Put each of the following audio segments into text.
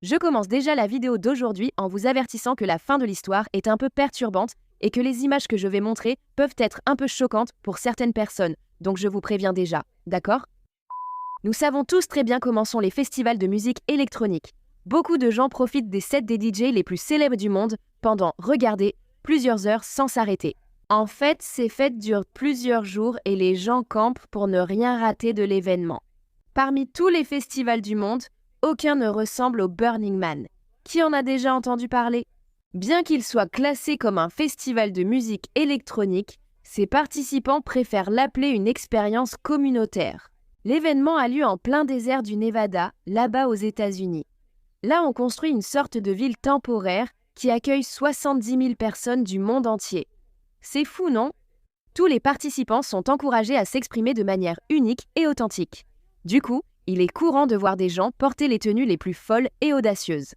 Je commence déjà la vidéo d'aujourd'hui en vous avertissant que la fin de l'histoire est un peu perturbante et que les images que je vais montrer peuvent être un peu choquantes pour certaines personnes, donc je vous préviens déjà, d'accord? Nous savons tous très bien comment sont les festivals de musique électronique. Beaucoup de gens profitent des sets des DJ les plus célèbres du monde pendant, regardez, plusieurs heures sans s'arrêter. En fait, ces fêtes durent plusieurs jours et les gens campent pour ne rien rater de l'événement. Parmi tous les festivals du monde, aucun ne ressemble au Burning Man. Qui en a déjà entendu parler? Bien qu'il soit classé comme un festival de musique électronique, ses participants préfèrent l'appeler une expérience communautaire. L'événement a lieu en plein désert du Nevada, là-bas aux États-Unis. Là, on construit une sorte de ville temporaire qui accueille 70 000 personnes du monde entier. C'est fou, non? Tous les participants sont encouragés à s'exprimer de manière unique et authentique. Du coup, il est courant de voir des gens porter les tenues les plus folles et audacieuses.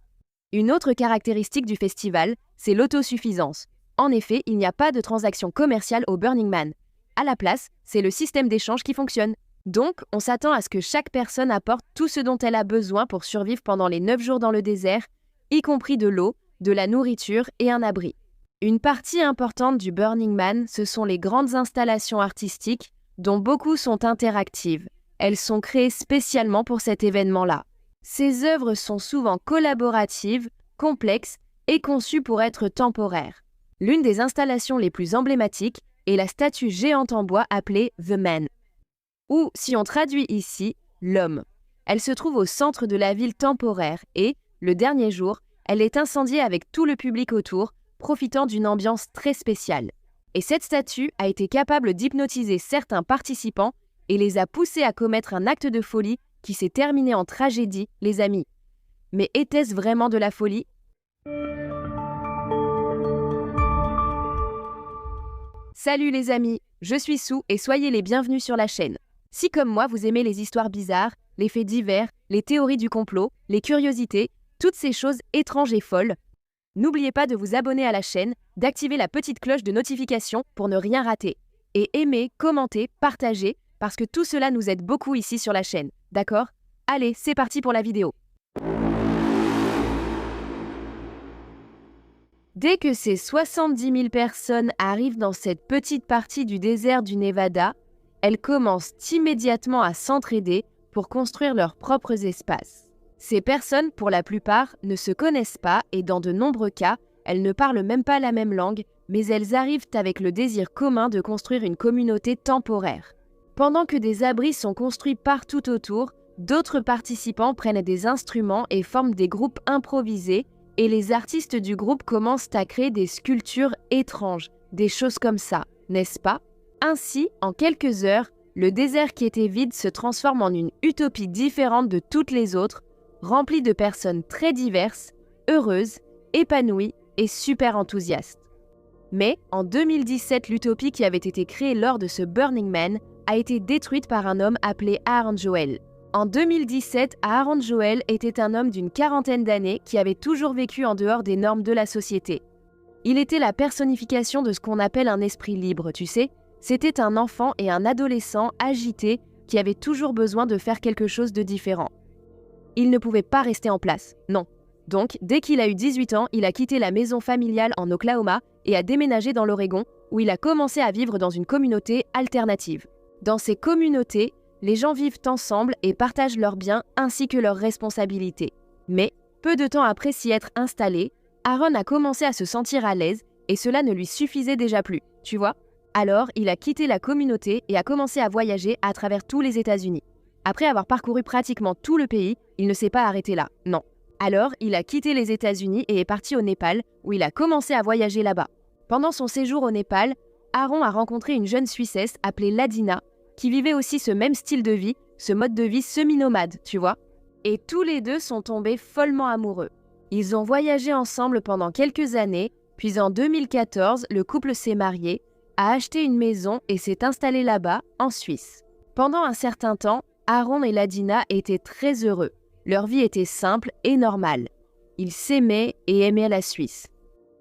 Une autre caractéristique du festival, c'est l'autosuffisance. En effet, il n'y a pas de transaction commerciale au Burning Man. À la place, c'est le système d'échange qui fonctionne. Donc, on s'attend à ce que chaque personne apporte tout ce dont elle a besoin pour survivre pendant les 9 jours dans le désert, y compris de l'eau, de la nourriture et un abri. Une partie importante du Burning Man, ce sont les grandes installations artistiques, dont beaucoup sont interactives. Elles sont créées spécialement pour cet événement-là. Ces œuvres sont souvent collaboratives, complexes et conçues pour être temporaires. L'une des installations les plus emblématiques est la statue géante en bois appelée The Man, ou, si on traduit ici, l'homme. Elle se trouve au centre de la ville temporaire et, le dernier jour, elle est incendiée avec tout le public autour, profitant d'une ambiance très spéciale. Et cette statue a été capable d'hypnotiser certains participants et les a poussés à commettre un acte de folie qui s'est terminé en tragédie, les amis. Mais était-ce vraiment de la folie? Salut les amis, je suis Sue et soyez les bienvenus sur la chaîne. Si comme moi vous aimez les histoires bizarres, les faits divers, les théories du complot, les curiosités, toutes ces choses étranges et folles, n'oubliez pas de vous abonner à la chaîne, d'activer la petite cloche de notification pour ne rien rater. Et aimer, commenter, partager, parce que tout cela nous aide beaucoup ici sur la chaîne, d'accord? Allez, c'est parti pour la vidéo. Dès que ces 70 000 personnes arrivent dans cette petite partie du désert du Nevada, elles commencent immédiatement à s'entraider pour construire leurs propres espaces. Ces personnes, pour la plupart, ne se connaissent pas et dans de nombreux cas, elles ne parlent même pas la même langue, mais elles arrivent avec le désir commun de construire une communauté temporaire. Pendant que des abris sont construits partout autour, d'autres participants prennent des instruments et forment des groupes improvisés, et les artistes du groupe commencent à créer des sculptures étranges, des choses comme ça, n'est-ce pas? Ainsi, en quelques heures, le désert qui était vide se transforme en une utopie différente de toutes les autres, remplie de personnes très diverses, heureuses, épanouies et super enthousiastes. Mais, en 2017, l'utopie qui avait été créée lors de ce Burning Man a été détruite par un homme appelé Aaron Joel. En 2017, Aaron Joel était un homme d'une quarantaine d'années qui avait toujours vécu en dehors des normes de la société. Il était la personnification de ce qu'on appelle un esprit libre, tu sais. C'était un enfant et un adolescent agités qui avaient toujours besoin de faire quelque chose de différent. Il ne pouvait pas rester en place, non. Donc, dès qu'il a eu 18 ans, il a quitté la maison familiale en Oklahoma et a déménagé dans l'Oregon, où il a commencé à vivre dans une communauté alternative. Dans ces communautés, les gens vivent ensemble et partagent leurs biens ainsi que leurs responsabilités. Mais, peu de temps après s'y être installé, Aaron a commencé à se sentir à l'aise et cela ne lui suffisait déjà plus, tu vois? Alors, il a quitté la communauté et a commencé à voyager à travers tous les États-Unis. Après avoir parcouru pratiquement tout le pays, il ne s'est pas arrêté là, non. Alors, il a quitté les États-Unis et est parti au Népal, où il a commencé à voyager là-bas. Pendant son séjour au Népal, Aaron a rencontré une jeune Suissesse appelée Ladina, qui vivait aussi ce même style de vie, ce mode de vie semi-nomade, tu vois. Et tous les deux sont tombés follement amoureux. Ils ont voyagé ensemble pendant quelques années, puis en 2014, le couple s'est marié, a acheté une maison et s'est installé là-bas, en Suisse. Pendant un certain temps, Aaron et Ladina étaient très heureux. Leur vie était simple et normale. Ils s'aimaient et aimaient la Suisse.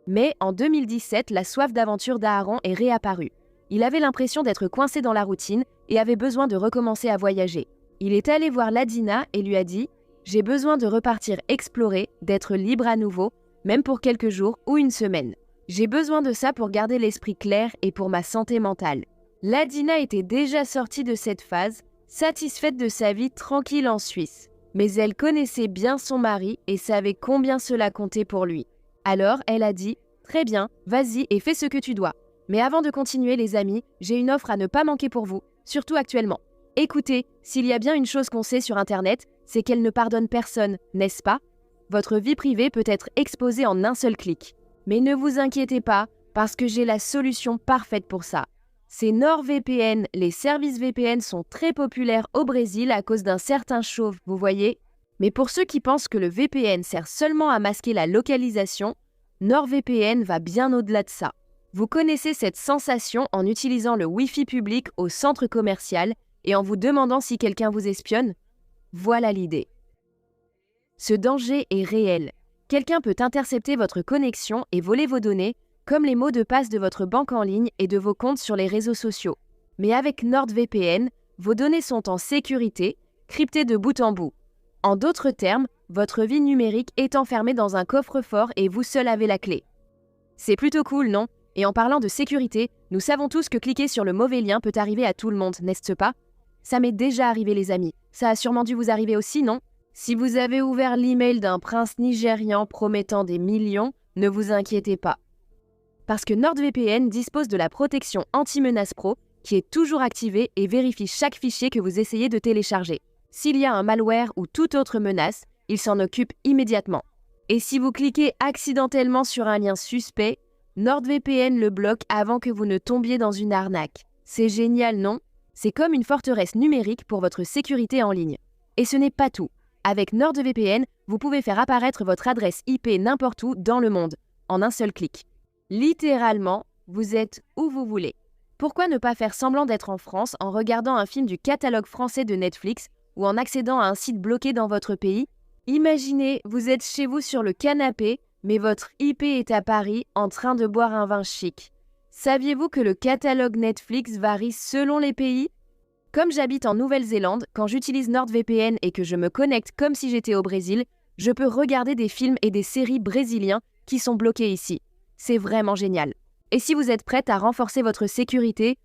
Mais en 2017, la soif d'aventure d'Aaron est réapparue. Il avait l'impression d'être coincé dans la routine et avait besoin de recommencer à voyager. Il est allé voir Ladina et lui a dit « J'ai besoin de repartir explorer, d'être libre à nouveau, même pour quelques jours ou une semaine. J'ai besoin de ça pour garder l'esprit clair et pour ma santé mentale. Ladina était déjà sortie de cette phase, satisfaite de sa vie tranquille en Suisse. Mais elle connaissait bien son mari et savait combien cela comptait pour lui. Alors, elle a dit « Très bien, vas-y et fais ce que tu dois. Mais avant de continuer les amis, j'ai une offre à ne pas manquer pour vous, surtout actuellement. Écoutez, s'il y a bien une chose qu'on sait sur Internet, c'est qu'elle ne pardonne personne, n'est-ce pas? Votre vie privée peut être exposée en un seul clic. Mais ne vous inquiétez pas, parce que j'ai la solution parfaite pour ça. C'est NordVPN. Les services VPN sont très populaires au Brésil à cause d'un certain chauve, vous voyez? Mais pour ceux qui pensent que le VPN sert seulement à masquer la localisation, NordVPN va bien au-delà de ça. Vous connaissez cette sensation en utilisant le Wi-Fi public au centre commercial et en vous demandant si quelqu'un vous espionne? Voilà l'idée. Ce danger est réel. Quelqu'un peut intercepter votre connexion et voler vos données, comme les mots de passe de votre banque en ligne et de vos comptes sur les réseaux sociaux. Mais avec NordVPN, vos données sont en sécurité, cryptées de bout en bout. En d'autres termes, votre vie numérique est enfermée dans un coffre-fort et vous seul avez la clé. C'est plutôt cool, non? Et en parlant de sécurité, nous savons tous que cliquer sur le mauvais lien peut arriver à tout le monde, n'est-ce pas? Ça m'est déjà arrivé les amis. Ça a sûrement dû vous arriver aussi, non? Si vous avez ouvert l'email d'un prince nigérian promettant des millions, ne vous inquiétez pas. Parce que NordVPN dispose de la protection anti-menace pro qui est toujours activée et vérifie chaque fichier que vous essayez de télécharger. S'il y a un malware ou toute autre menace, il s'en occupe immédiatement. Et si vous cliquez accidentellement sur un lien suspect, NordVPN le bloque avant que vous ne tombiez dans une arnaque. C'est génial, non? C'est comme une forteresse numérique pour votre sécurité en ligne. Et ce n'est pas tout. Avec NordVPN, vous pouvez faire apparaître votre adresse IP n'importe où dans le monde, en un seul clic. Littéralement, vous êtes où vous voulez. Pourquoi ne pas faire semblant d'être en France en regardant un film du catalogue français de Netflix ou en accédant à un site bloqué dans votre pays? Imaginez, vous êtes chez vous sur le canapé, mais votre IP est à Paris en train de boire un vin chic. Saviez-vous que le catalogue Netflix varie selon les pays? Comme j'habite en Nouvelle-Zélande, quand j'utilise NordVPN et que je me connecte comme si j'étais au Brésil, je peux regarder des films et des séries brésiliens qui sont bloqués ici. C'est vraiment génial. Et si vous êtes prête à renforcer votre sécurité,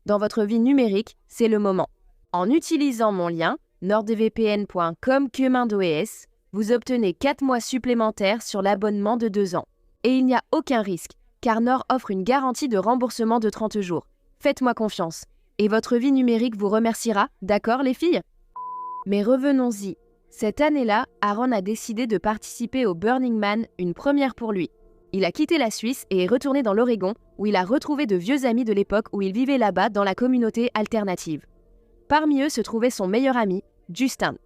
dans votre vie numérique, c'est le moment. En utilisant mon lien, nordvpn.com/, vous obtenez 4 mois supplémentaires sur l'abonnement de 2 ans. Et il n'y a aucun risque, car Nord offre une garantie de remboursement de 30 jours. Faites-moi confiance. Et votre vie numérique vous remerciera, d'accord les filles? Mais revenons-y. Cette année-là, Aaron a décidé de participer au Burning Man, une première pour lui. Il a quitté la Suisse et est retourné dans l'Oregon, où il a retrouvé de vieux amis de l'époque où il vivait là-bas dans la communauté alternative. Parmi eux se trouvait son meilleur ami, Justin.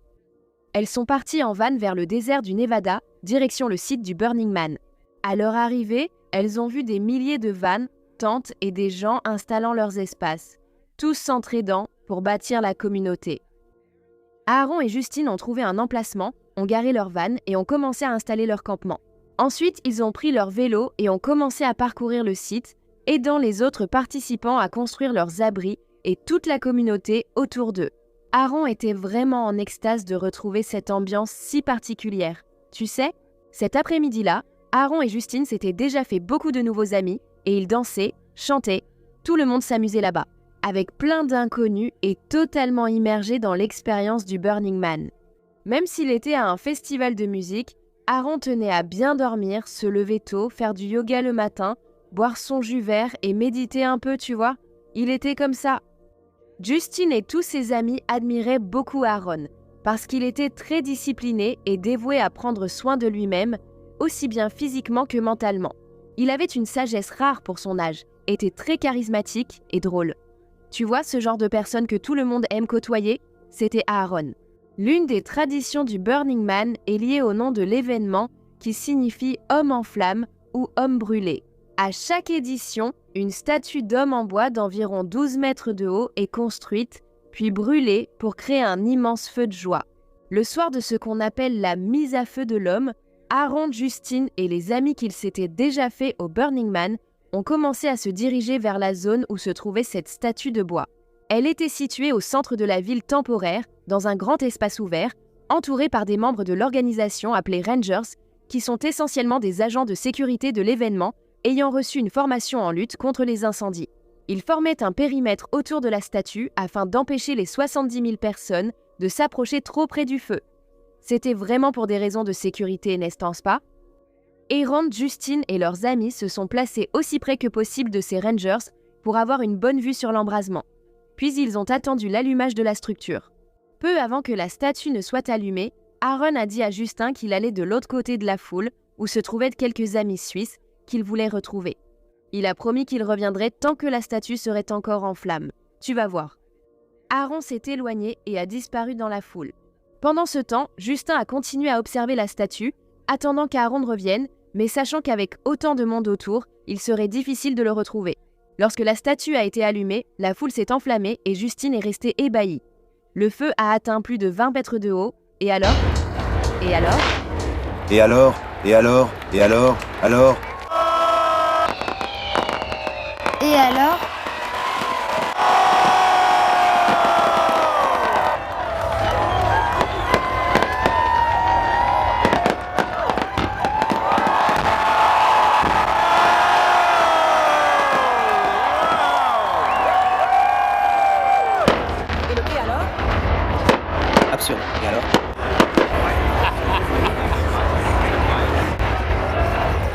Elles sont parties en van vers le désert du Nevada, direction le site du Burning Man. À leur arrivée, elles ont vu des milliers de vannes, tentes et des gens installant leurs espaces, tous s'entraidant pour bâtir la communauté. Aaron et Justine ont trouvé un emplacement, ont garé leur van et ont commencé à installer leur campement. Ensuite, ils ont pris leur vélo et ont commencé à parcourir le site, aidant les autres participants à construire leurs abris et toute la communauté autour d'eux. Aaron était vraiment en extase de retrouver cette ambiance si particulière. Tu sais, cet après-midi-là, Aaron et Justine s'étaient déjà fait beaucoup de nouveaux amis et ils dansaient, chantaient, tout le monde s'amusait là-bas, avec plein d'inconnus et totalement immergés dans l'expérience du Burning Man. Même s'il était à un festival de musique, Aaron tenait à bien dormir, se lever tôt, faire du yoga le matin, boire son jus vert et méditer un peu, tu vois. Il était comme ça. Justine et tous ses amis admiraient beaucoup Aaron, parce qu'il était très discipliné et dévoué à prendre soin de lui-même, aussi bien physiquement que mentalement. Il avait une sagesse rare pour son âge, était très charismatique et drôle. Tu vois ce genre de personne que tout le monde aime côtoyer? C'était Aaron. L'une des traditions du Burning Man est liée au nom de l'événement qui signifie « homme en flamme » ou « homme brûlé ». À chaque édition, une statue d'homme en bois d'environ 12 mètres de haut est construite, puis brûlée pour créer un immense feu de joie. Le soir de ce qu'on appelle la mise à feu de l'homme, Aaron, Justine et les amis qu'ils s'étaient déjà fait au Burning Man ont commencé à se diriger vers la zone où se trouvait cette statue de bois. Elle était située au centre de la ville temporaire, dans un grand espace ouvert, entourés par des membres de l'organisation appelée Rangers, qui sont essentiellement des agents de sécurité de l'événement ayant reçu une formation en lutte contre les incendies. Ils formaient un périmètre autour de la statue afin d'empêcher les 70 000 personnes de s'approcher trop près du feu. C'était vraiment pour des raisons de sécurité, n'est-ce pas? Aaron, Justine et leurs amis se sont placés aussi près que possible de ces Rangers pour avoir une bonne vue sur l'embrasement. Puis ils ont attendu l'allumage de la structure. Peu avant que la statue ne soit allumée, Aaron a dit à Justin qu'il allait de l'autre côté de la foule, où se trouvaient quelques amis suisses qu'il voulait retrouver. Il a promis qu'il reviendrait tant que la statue serait encore en flammes. Tu vas voir. Aaron s'est éloigné et a disparu dans la foule. Pendant ce temps, Justin a continué à observer la statue, attendant qu'Aaron revienne, mais sachant qu'avec autant de monde autour, il serait difficile de le retrouver. Lorsque la statue a été allumée, la foule s'est enflammée et Justine est restée ébahie. Le feu a atteint plus de 20 mètres de haut, et alors? Et alors? Et alors? Et alors? Et alors? Alors? Et alors? Et alors? Absurde. Et alors?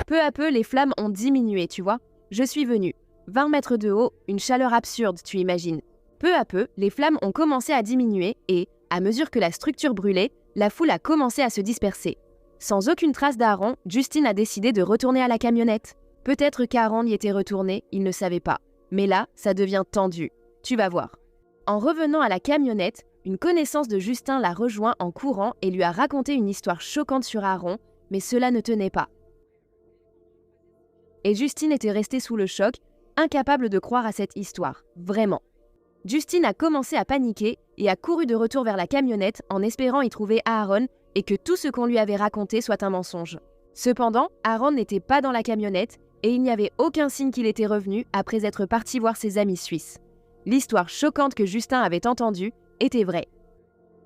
Peu à peu, les flammes ont diminué, tu vois. Je suis venue. 20 mètres de haut, une chaleur absurde, tu imagines. Peu à peu, les flammes ont commencé à diminuer et, à mesure que la structure brûlait, la foule a commencé à se disperser. Sans aucune trace d'Aaron, Justine a décidé de retourner à la camionnette. Peut-être qu'Aaron y était retourné, il ne savait pas. Mais là, ça devient tendu. Tu vas voir. En revenant à la camionnette, une connaissance de Justin l'a rejoint en courant et lui a raconté une histoire choquante sur Aaron, mais cela ne tenait pas. Et Justine était restée sous le choc, incapable de croire à cette histoire, vraiment. Justine a commencé à paniquer et a couru de retour vers la camionnette en espérant y trouver Aaron et que tout ce qu'on lui avait raconté soit un mensonge. Cependant, Aaron n'était pas dans la camionnette et il n'y avait aucun signe qu'il était revenu après être parti voir ses amis suisses. L'histoire choquante que Justin avait entendue était vraie.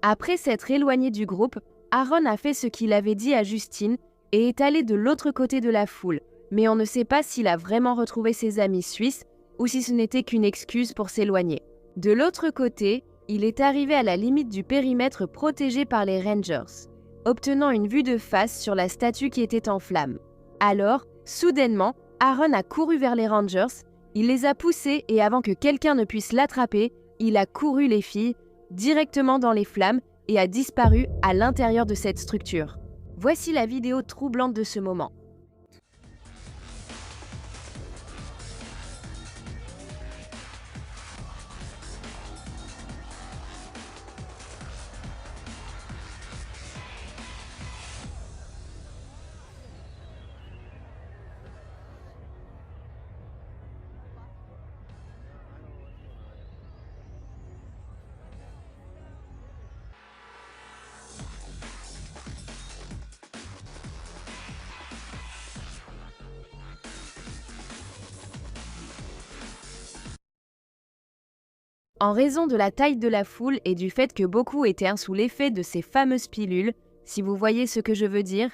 Après s'être éloigné du groupe, Aaron a fait ce qu'il avait dit à Justine et est allé de l'autre côté de la foule. Mais on ne sait pas s'il a vraiment retrouvé ses amis suisses ou si ce n'était qu'une excuse pour s'éloigner. De l'autre côté, il est arrivé à la limite du périmètre protégé par les Rangers, obtenant une vue de face sur la statue qui était en flammes. Alors, soudainement, Aaron a couru vers les Rangers, il les a poussés et avant que quelqu'un ne puisse l'attraper, il a couru les filles directement dans les flammes et a disparu à l'intérieur de cette structure. Voici la vidéo troublante de ce moment. En raison de la taille de la foule et du fait que beaucoup étaient sous l'effet de ces fameuses pilules, si vous voyez ce que je veux dire,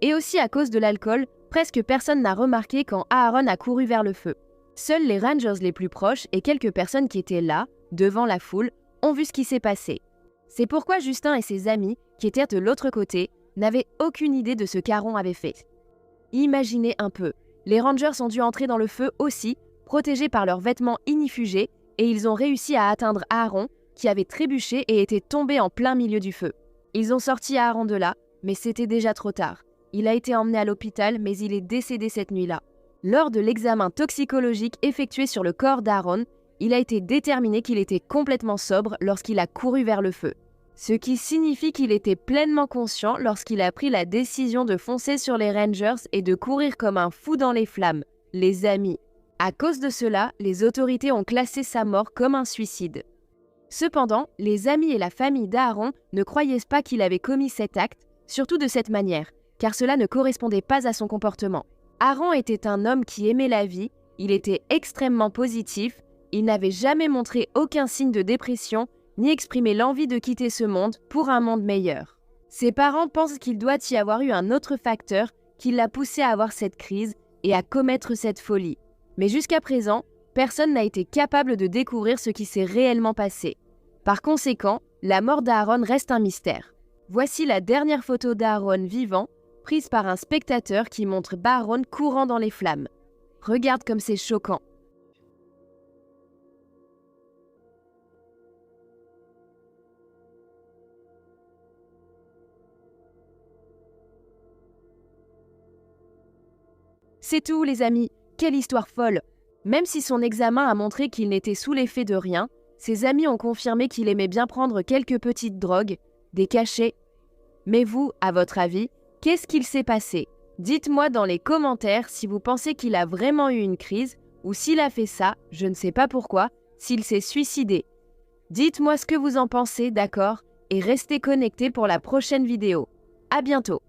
et aussi à cause de l'alcool, presque personne n'a remarqué quand Aaron a couru vers le feu. Seuls les Rangers les plus proches et quelques personnes qui étaient là, devant la foule, ont vu ce qui s'est passé. C'est pourquoi Justin et ses amis, qui étaient de l'autre côté, n'avaient aucune idée de ce qu'Aaron avait fait. Imaginez un peu, les Rangers ont dû entrer dans le feu aussi, protégés par leurs vêtements ignifugés, et ils ont réussi à atteindre Aaron, qui avait trébuché et était tombé en plein milieu du feu. Ils ont sorti Aaron de là, mais c'était déjà trop tard. Il a été emmené à l'hôpital, mais il est décédé cette nuit-là. Lors de l'examen toxicologique effectué sur le corps d'Aaron, il a été déterminé qu'il était complètement sobre lorsqu'il a couru vers le feu. Ce qui signifie qu'il était pleinement conscient lorsqu'il a pris la décision de foncer sur les Rangers et de courir comme un fou dans les flammes. Les amis. À cause de cela, les autorités ont classé sa mort comme un suicide. Cependant, les amis et la famille d'Aaron ne croyaient pas qu'il avait commis cet acte, surtout de cette manière, car cela ne correspondait pas à son comportement. Aaron était un homme qui aimait la vie, il était extrêmement positif, il n'avait jamais montré aucun signe de dépression, ni exprimé l'envie de quitter ce monde pour un monde meilleur. Ses parents pensent qu'il doit y avoir eu un autre facteur qui l'a poussé à avoir cette crise et à commettre cette folie. Mais jusqu'à présent, personne n'a été capable de découvrir ce qui s'est réellement passé. Par conséquent, la mort d'Aaron reste un mystère. Voici la dernière photo d'Aaron vivant, prise par un spectateur qui montre Aaron courant dans les flammes. Regarde comme c'est choquant. C'est tout les amis, quelle histoire folle! Même si son examen a montré qu'il n'était sous l'effet de rien, ses amis ont confirmé qu'il aimait bien prendre quelques petites drogues, des cachets. Mais vous, à votre avis, qu'est-ce qu'il s'est passé? Dites-moi dans les commentaires si vous pensez qu'il a vraiment eu une crise ou s'il a fait ça, je ne sais pas pourquoi, s'il s'est suicidé. Dites-moi ce que vous en pensez, d'accord? Et restez connectés pour la prochaine vidéo. À bientôt!